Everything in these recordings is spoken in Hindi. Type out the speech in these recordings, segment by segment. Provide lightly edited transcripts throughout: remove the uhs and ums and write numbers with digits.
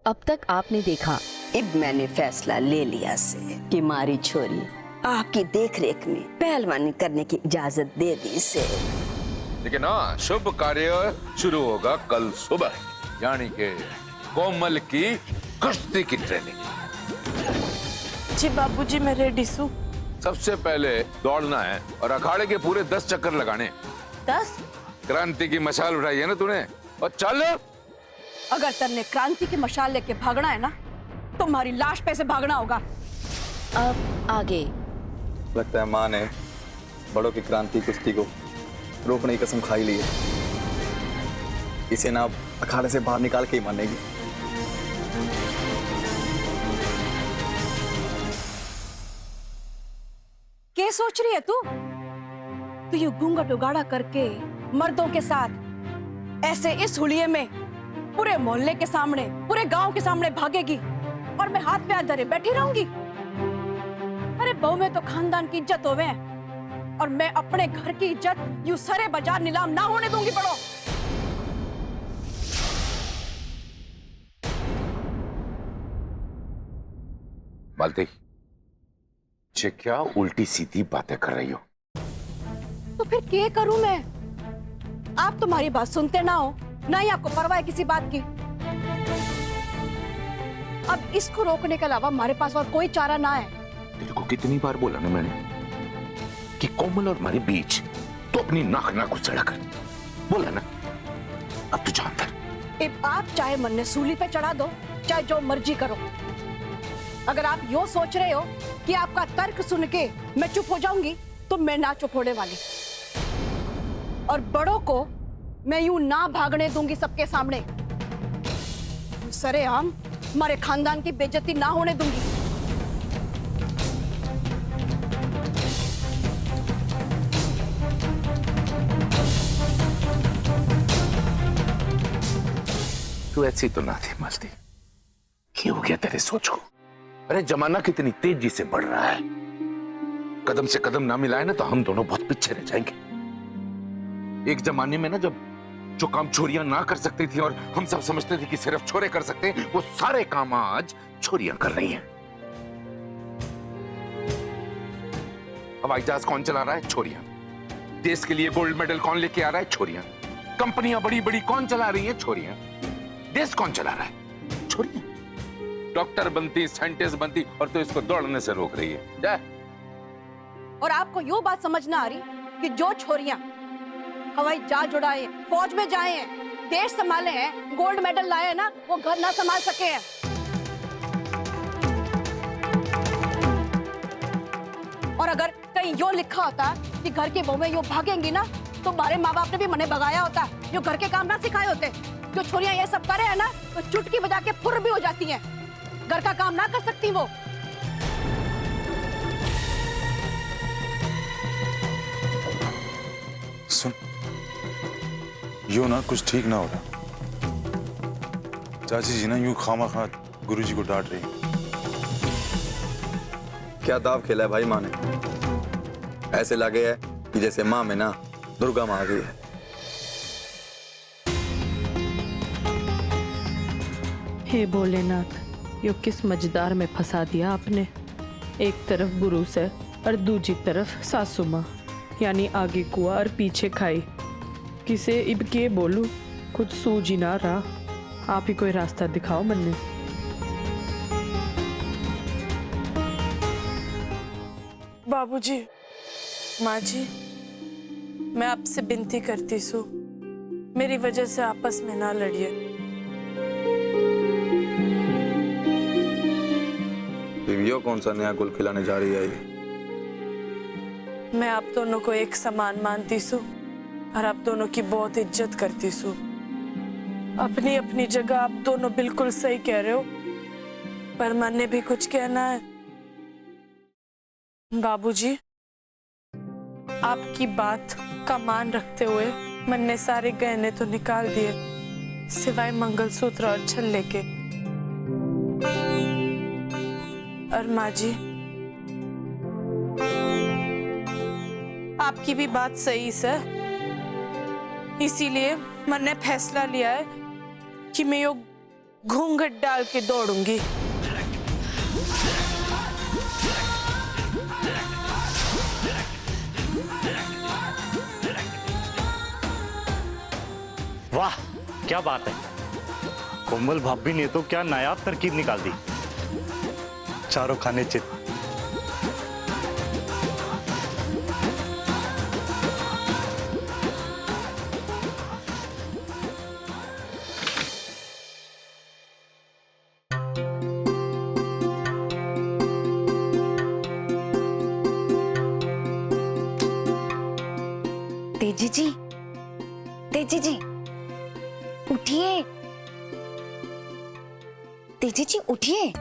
अब तक आपने देखा। अब मैंने फैसला ले लिया से कि मारी छोरी आपकी देखरेख में पहलवानी करने की इजाजत दे दी से। लेकिन हाँ, शुभ कार्य शुरू होगा कल सुबह, यानी कि कोमल की कुश्ती की ट्रेनिंग। जी बाबूजी, मैं रेडी हूँ। सबसे पहले दौड़ना है और अखाड़े के पूरे 10 चक्कर लगाने। 10? क्रांति की मशाल उठाई है ना तूने, और चल। अगर तेने क्रांति की मशाल लेके भागना है ना, तुम्हारी लाश पे से भागना होगा। अब आगे। लगता है माँ ने बड़ों की क्रांति कुश्ती को रोकने की कसम खाई ली है। इसे ना अखाड़े से बाहर निकाल के ही मानेगी। क्या सोच रही है तू? तू ये घूंघट उगाड़ा करके मर्दों के साथ ऐसे इस हुलिये में पूरे मोहल्ले के सामने, पूरे गांव के सामने भागेगी और मैं हाथ पे हाथ धरे बैठी रहूंगी? अरे बहू में तो खानदान की इज्जत होवे है और मैं अपने घर की इज्जत यूं सरे बाजार नीलाम ना होने दूंगी। बड़ो मालती, ये क्या उल्टी सीधी बातें कर रही हो? तो फिर क्या करूं मैं? आप तुम्हारी बात सुनते ना हो, ना ही आपको परवाह है किसी बात की। अब इसको रोकने के अलावा हमारे पास और कोई चारा ना है। तेरे को कितनी बार बोला ना मैंने कि कोमल और हमारे बीच तो अपनी नाक ना कुचड़ा कर, बोला ना। अब तू जानता है। अब आप चाहे मन्ने सूली पे चढ़ा दो, चाहे जो मर्जी करो। अगर आप यो सोच रहे हो कि आपका तर्क सुन के मैं चुप हो जाऊंगी, तो मैं ना चुप होने वाली। और बड़ों को मैं यूं ना भागने दूंगी सबके सामने। सरेआम हमारे खानदान की बेइज्जती ना होने दूंगी। तू ऐसी तो ना थी मालती। क्या हो गया तेरे सोच को? अरे जमाना कितनी तेजी से बढ़ रहा है, कदम से कदम ना मिलाए ना तो हम दोनों बहुत पीछे रह जाएंगे। एक जमाने में ना जब जो काम छोरियां ना कर सकती थी और हम सब समझते थे कि सिर्फ छोरे कर सकते हैं, वो सारे काम आज छोरियां कर रही हैं। हवाई जहाज कौन चला रहा है? छोरियां। देश के लिए गोल्ड मेडल कौन लेके आ रहा है? छोरियां। कंपनियां बड़ी बड़ी कौन चला रही है? छोरियां। देश कौन चला रहा है? छोरियां। डॉक्टर बनती, साइंटिस्ट बनती, और तो इसको दौड़ने से रोक रही है। जा। और आपको यो बात समझ ना आ रही कि जो छोरियां हवाई जहाज उड़ाए, फौज में जाए हैं, देश संभाले हैं, गोल्ड मेडल लाए हैं ना, वो घर ना संभाल सके हैं। और अगर कहीं यो लिखा होता कि घर की बहुएं यो भागेंगी ना, तो हमारे माँ बाप ने भी मने भगाया होता। यो घर के काम ना सिखाए होते। जो छोरियां ये सब करे है ना, तो चुटकी बजा के फुर भी हो जाती हैं। घर का काम ना कर सकती वो। सुन, यो ना कुछ ठीक ना हो रहा। चाची जी ना यूं खामा-खा गुरुजी को डांट रही। क्या दाव खेला है भाई माँ ने? ऐसे लगे है कि जैसे माँ में ना दुर्गा माँ आ गई है। हे भोलेनाथ, यो किस मजेदार में फंसा दिया आपने। एक तरफ गुरु से और दूसरी तरफ सासू माँ, यानी आगे कुआ और पीछे खाई। किसे इब के बोलूं, कुछ सूझ ही ना रहा। आप ही कोई रास्ता दिखाओ मन्ने। बाबूजी, माँ जी, मैं आपसे विनती करती हूँ, मेरी वजह से आपस में ना लड़िए। यो कौन सा नया गुल खिलाने जा रही है ये? मैं आप दोनों को एक समान मानती हूँ और आप दोनों की बहुत इज्जत करती हूँ। अपनी अपनी जगह आप दोनों बिल्कुल सही कह रहे हो, पर मन ने भी कुछ कहना है। बाबूजी, आपकी बात का मान रखते हुए मन ने सारे गहने तो निकाल दिए, सिवाय मंगलसूत्र और छल्ले के। और माँ जी, आपकी भी बात सही है, इसीलिए मैंने फैसला लिया है कि मैं यो घूंघट डाल के दौड़ूंगी। वाह, क्या बात है। कोमल भाभी ने तो क्या नायाब तरकीब निकाल दी। चारों खाने चित। तेजी जी, तेजी जी, उठिए। तेजी जी उठिए।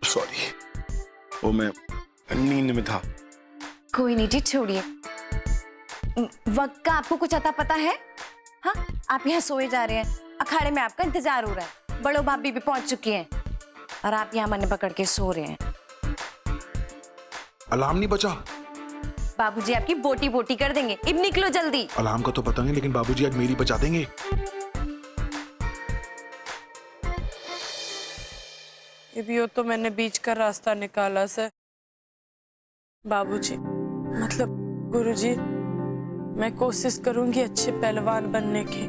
सॉरी, वो मैं नींद में था। कोई नहीं जी, छोड़िए। वक्त का आपको कुछ अता पता है? हाँ, आप यहाँ सोए जा रहे हैं, अखाड़े में आपका इंतजार हो रहा है, बड़ो भाभी भी पहुंच चुकी हैं और आप यहाँ मन पकड़ के सो रहे हैं। अलार्म नहीं बचा। बाबूजी आपकी बोटी बोटी कर देंगे, अब निकलो जल्दी। अलार्म का तो पता नहीं, लेकिन बाबूजी आज मेरी बचा देंगे। ये भी हो तो मैंने बीच का रास्ता निकाला सर। बाबूजी, मतलब गुरुजी, मैं कोशिश करूंगी अच्छे पहलवान बनने की।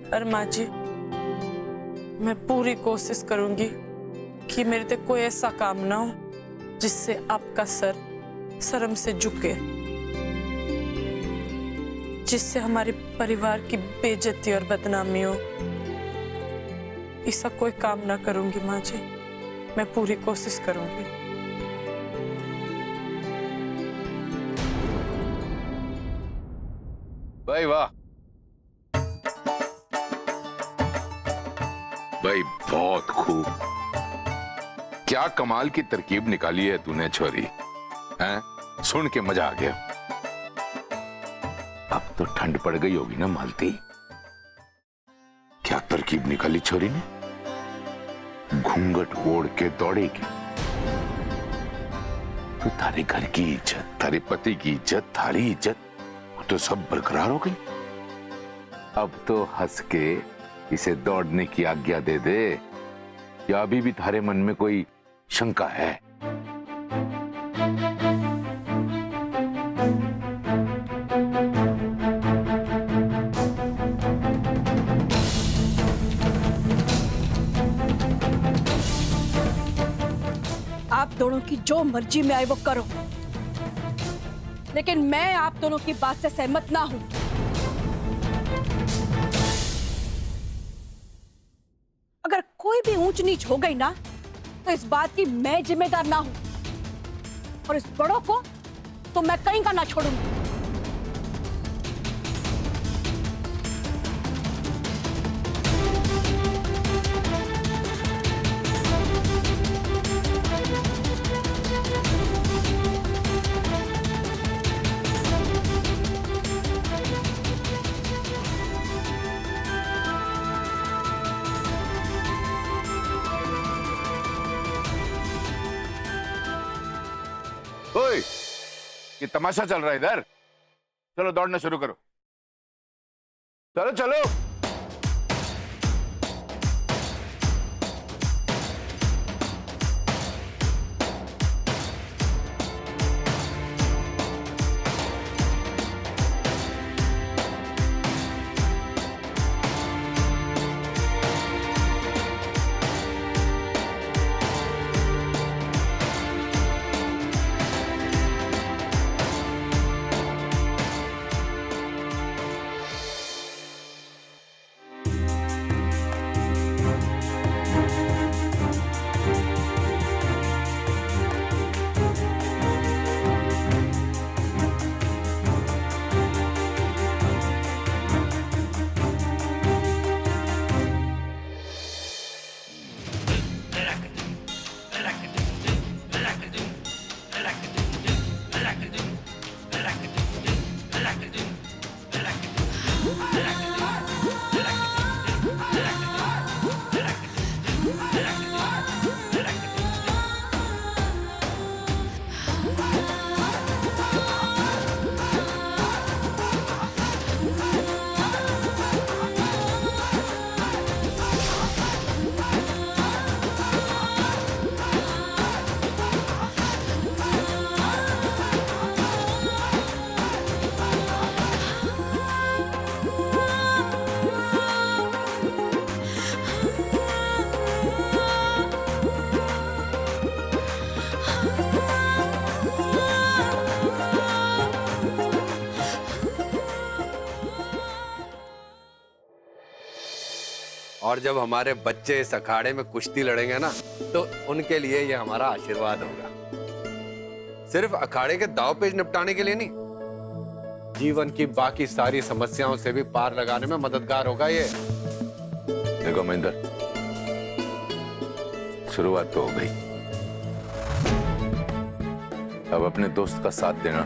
और माँ जी, मैं पूरी कोशिश करूंगी कि मेरे से कोई ऐसा काम ना हो जिससे आपका सर शर्म से झुके, जिससे हमारे परिवार की बेइज्जती और बदनामी हो। ऐसा कोई काम ना करूंगी माँ जी, मैं पूरी कोशिश करूंगी। भाई वाह, भाई बहुत खूब। क्या कमाल की तरकीब निकाली है तूने छोरी, हैं? सुन के मजा आ गया। अब तो ठंड पड़ गई होगी ना मालती? क्या तरकीब निकाली छोरी ने? घूंघट ओढ़ के दौड़ेगी तो तारे घर की इज्जत, तारे पति की इज्जत, थारी इज्जत, वो तो सब बरकरार हो गई। अब तो हंस के इसे दौड़ने की आज्ञा दे दे, या अभी भी थारे मन में कोई शंका है? आप दोनों की जो मर्जी में आए वो करो, लेकिन मैं आप दोनों की बात से सहमत ना हूं। अगर कोई भी ऊंच नीच हो गई ना, तो इस बात की मैं जिम्मेदार ना हूं, और इस बड़ों को तो मैं कहीं का ना छोड़ूंगी। ओए, ये तमाशा चल रहा है इधर। चलो दौड़ना शुरू करो, चलो चलो। और जब हमारे बच्चे इस अखाड़े में कुश्ती लड़ेंगे ना, तो उनके लिए ये हमारा आशीर्वाद होगा। सिर्फ अखाड़े के दाव पेच निपटाने के लिए नहीं, जीवन की बाकी सारी समस्याओं से भी पार लगाने में मददगार होगा ये। देखो महेंद्र, शुरुआत तो हो गई, अब अपने दोस्त का साथ देना,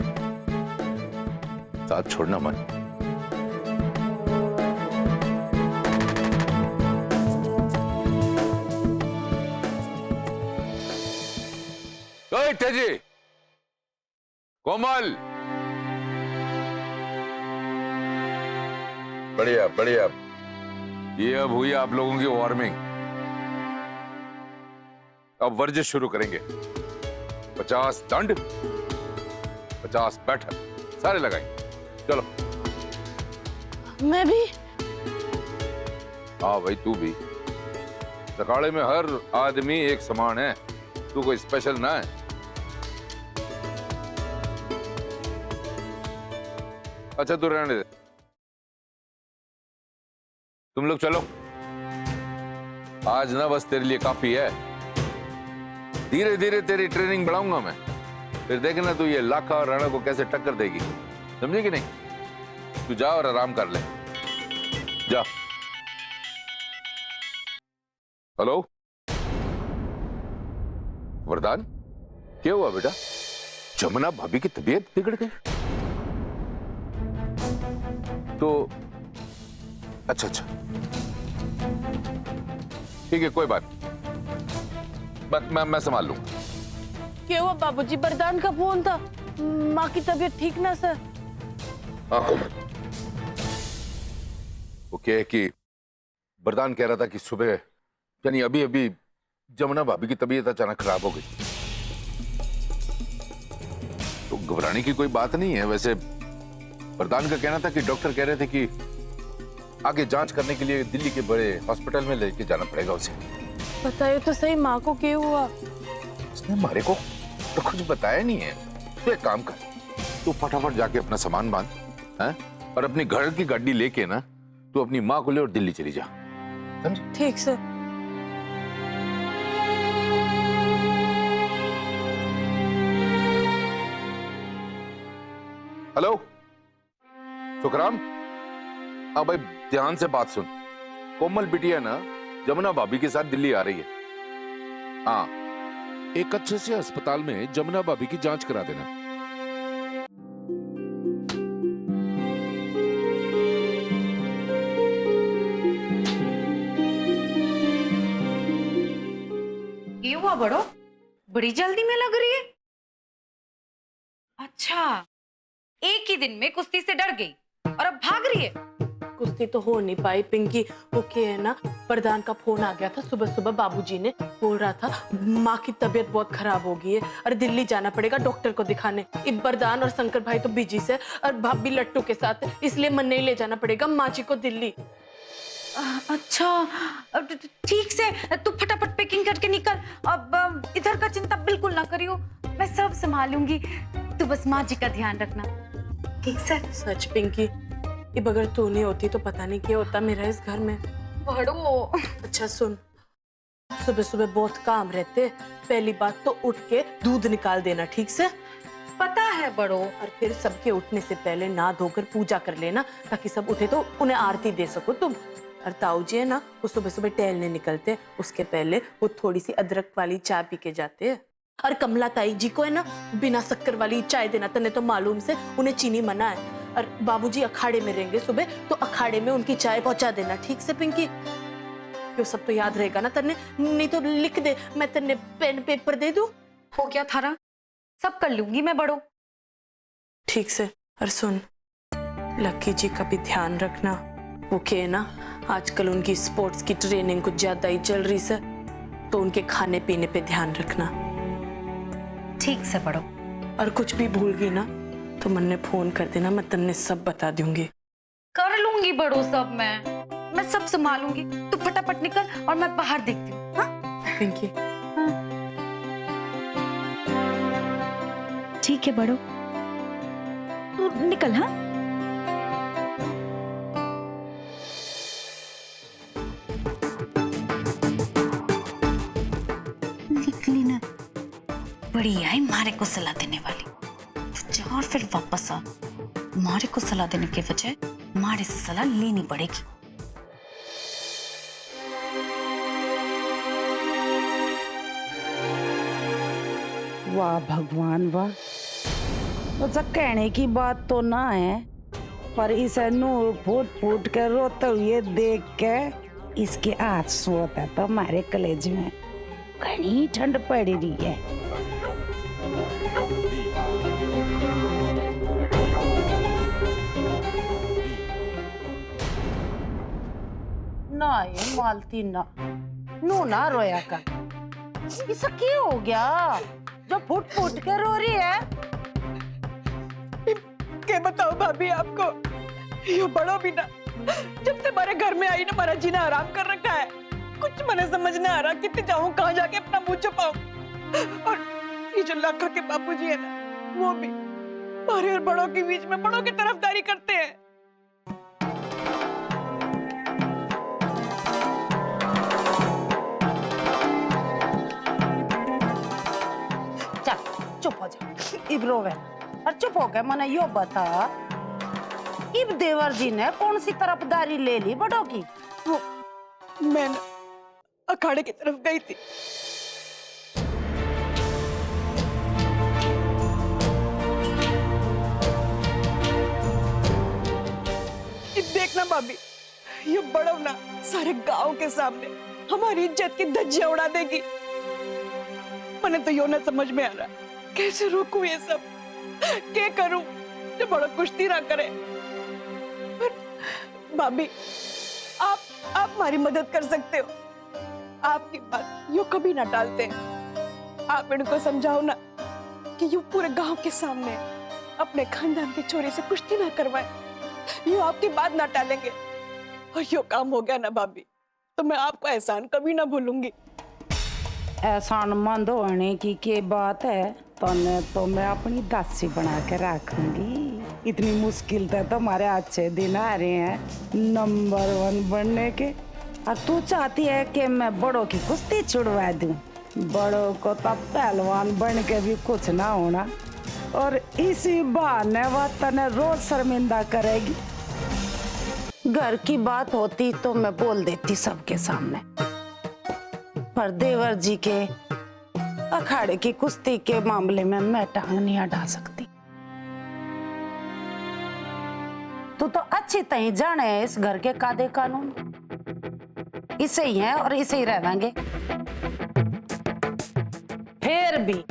साथ छोड़ना मत। ओए तेजी, कोमल, बढ़िया बढ़िया। ये अब हुई आप लोगों की वार्मिंग। अब वर्जिश शुरू करेंगे। 50 दंड, 50 बैठक, सारे लगाएंगे। चलो। मैं भी। हाँ भाई, तू भी। अखाड़े में हर आदमी एक समान है, तू कोई स्पेशल ना है। अच्छा तू रहने दे, तुम लोग चलो। आज ना बस तेरे लिए काफी है, धीरे धीरे तेरी ट्रेनिंग बढ़ाऊंगा मैं, फिर देखना तू ये लाखा और राणा को कैसे टक्कर देगी, समझे कि नहीं? तू जा और आराम कर ले, जा। हेलो वरदान, क्या हुआ बेटा? जमुना भाभी की तबीयत बिगड़ गई? तो अच्छा अच्छा, ठीक है, कोई बात मैं संभाल लूंगा। क्या हुआ बाबूजी? वरदान का फोन था, माँ की तबीयत ठीक ना सर? हाँ कोमल, वो क्या है कि वरदान कह रहा था कि सुबह यानी अभी अभी जमुना भाभी की तबीयत अचानक खराब हो गई। तो घबराने की कोई बात नहीं है। वैसे वरदान का कहना था कि डॉक्टर कह रहे थे कि आगे जांच करने के लिए दिल्ली के बड़े हॉस्पिटल में लेके जाना पड़ेगा उसे। बताइए तो सही, माँ को क्या हुआ? उसने हमारे को तो कुछ बताया नहीं है। तो एक काम कर, तू फटाफट जाके अपना सामान बांध, हैं? और अपनी घर की गाड़ी लेके ना तू अपनी माँ को ले और दिल्ली चली जा, समझे? ठीक सर। हेलो सुखराम, हाँ भाई ध्यान से बात सुन। कोमल बिटिया ना जमुना भाभी के साथ दिल्ली आ रही है। हाँ, एक अच्छे से अस्पताल में जमुना भाभी की जांच करा देना। ये हुआ बड़ो, बड़ी जल्दी में लग रही है। अच्छा, एक ही दिन में कुश्ती से डर गई और अब भाग रही है। कुश्ती तो हो नहीं पाई पिंकी। वो क्या है ना, वरदान का फोन आ गया था सुबह सुबह, बाबूजी ने बोल रहा था माँ की तबीयत बहुत खराब हो गई है और दिल्ली जाना पड़ेगा डॉक्टर को दिखाने। अब वरदान और शंकर भाई तो बिजी से और भाभी लट्टू के साथ है, इसलिए मन नहीं ले जाना पड़ेगा माँ जी को दिल्ली। अच्छा ठीक से, तू फटाफट पैकिंग करके निकल। अब इधर का चिंता बिल्कुल ना करियो, मैं सब संभालूंगी, तू बस माँ जी का ध्यान रखना, ठीक से? सच पिंकी, अब अगर तू नहीं होती तो पता नहीं क्या होता मेरा इस घर में। बड़ो अच्छा सुन, सुबह सुबह बहुत काम रहते, पहली बात तो उठ के दूध निकाल देना, ठीक से? पता है बड़ो। और फिर सबके उठने से पहले नहा धोकर पूजा कर लेना, ताकि सब उठे तो उन्हें आरती दे सको तुम। और ताऊ जी है ना, वो सुबह सुबह टहलने निकलते, उसके पहले वो थोड़ी सी अदरक वाली चाय पी के जाते हैं। और कमला ताई जी को है ना बिना शक्कर वाली चाय देना, तने तो मालूम से उन्हें चीनी मना है। और बाबूजी अखाड़े में रहेंगे सुबह, तो अखाड़े में उनकी चाय पहुंचा देना, ठीक से पिंकी? ये सब तो याद रहेगा ना तन्ने? नहीं तो लिख दे, मैं तन्ने पेन पेपर दे दूं। हो गया थारा, सब कर लूंगी मैं बड़ो। ठीक से। और सुन, लक्की जी का भी ध्यान रखना। वो क्या है ना, आजकल उनकी स्पोर्ट्स की ट्रेनिंग कुछ ज्यादा ही चल रही है, तो उनके खाने पीने पे ध्यान रखना, ठीक से बड़ो। और कुछ भी भूल गई ना तो मन्ने फोन कर देना, मैं तन्ने सब बता दूंगी। कर लूंगी बड़ो सब, मैं सब संभालूंगी, तू फटाफट निकल और मैं बाहर देखती हूँ। हाँ पिंकी? ठीक है बड़ो, तू निकल। हाँ निकली ना, बड़ी आई मारे को सलाह देने वाली। तो जा और फिर वापस आ। मारे को सलाह देने के बजाय मारे से सलाह लेनी पड़ेगी। वाह भगवान वाह, तो कहने की बात तो ना है, पर इसे नूर फूट फूट के रोते हुए देख के इसके आंसू होता तो हमारे कलेज में घनी ठंड पड़ रही है। ना ये मालती ना, नू ना रोया कर। इसे क्या हो गया जो फुट फुट के रो रही है? क्या बताओ भाभी आपको, ये बड़ो भी ना, जब से हमारे घर में आई ना हमारा जीना आराम कर रखा है। कुछ मैंने समझ नहीं आ रहा कितने जाऊं, कहाँ जाके अपना मुंह छुपाऊं। और ये जो लाखा के बापूजी है ना, वो भी हमारे और बड़ों के बीच में बड़ों की तरफदारी करते हैं। चुप हो जा, इब रोवे और चुप हो गए। मैंने यो बता, इब देवर जी ने कौन सी तरफदारी ले ली बड़ों की? वो मैं ना अखाड़े की तरफ गई थी। इब देखना भाभी, ये बड़ो ना सारे गांव के सामने हमारी इज्जत की धज्जियां उड़ा देगी। मैंने तो यो ना समझ में आ रहा कैसे रोकूं ये सब, क्या करूं जो बड़ा कुश्ती ना करे। पर भाभी आप हमारी मदद कर सकते हो। आपकी बात यो कभी ना टालते हैं। आप इनको समझाओ ना कि यो पूरे गांव के सामने अपने खानदान की छोरी से कुश्ती ना करवाए। यो आपकी बात ना टालेंगे और यो काम हो गया ना भाभी, तो मैं आपका एहसान कभी ना भूलूंगी। एहसान मंद होने की क्या बात है, तो मैं अपनी दासी बना के रखूंगी। इतनी मुश्किल से तुम्हारे अच्छे दिन आ रहे हैं नंबर 1 बनने के, और तू चाहती है कि मैं बड़ों की कुश्ती छुड़वा दूं। बड़ों को तो पहलवान बन के भी कुछ ना होना, और इसी बहाने वह तने रोज शर्मिंदा करेगी। घर की बात होती तो मैं बोल देती सबके सामने, पर देवर जी के अखाड़े की कुश्ती के मामले में मैं टांग नहीं अड़ा सकती। तू तो अच्छी तरह जाने है इस घर के कायदे कानून, इसे ही है और इसे ही रहेंगे। फिर भी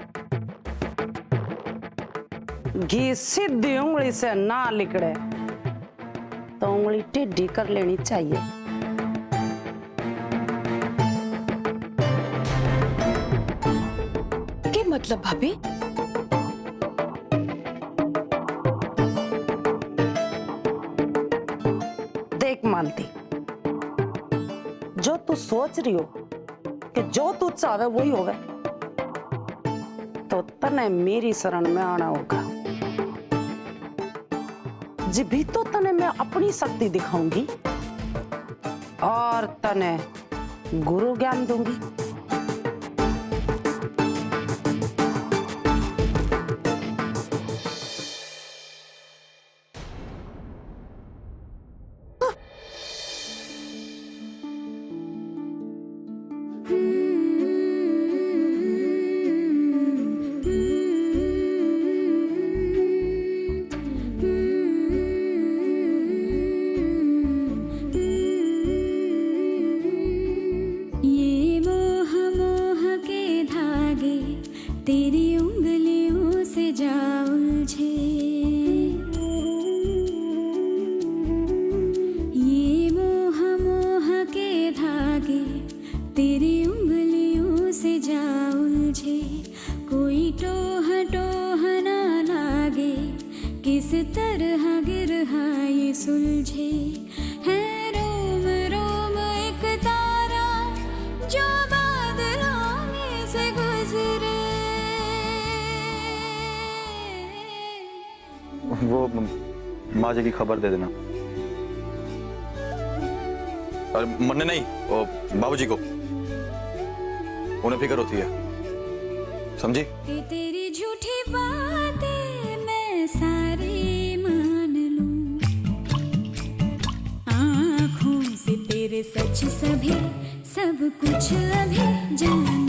घी सीधी उंगली से ना लिकड़े तो उंगली टेढ़ी कर लेनी चाहिए। मतलब भाभी, देख मालती, जो तू सोच रही हो कि जो तू चाहे वही होवे, तो तने मेरी शरण में आना होगा। जी भी तो तने मैं अपनी शक्ति दिखाऊंगी और तने गुरु ज्ञान दूंगी। किस तरह गिरहा ये सुलझे है रोम रोम एक तारा जो बादलों में से गुजरे। वो माँ जी की खबर दे देना। अरे मरने नहीं, वो बाबूजी को, उन्हें फिक्र होती है। समझी? कि तेरी झूठी बातें मैं सारी मान लूं, आँखों से तेरे सच सभी सब कुछ अभी जान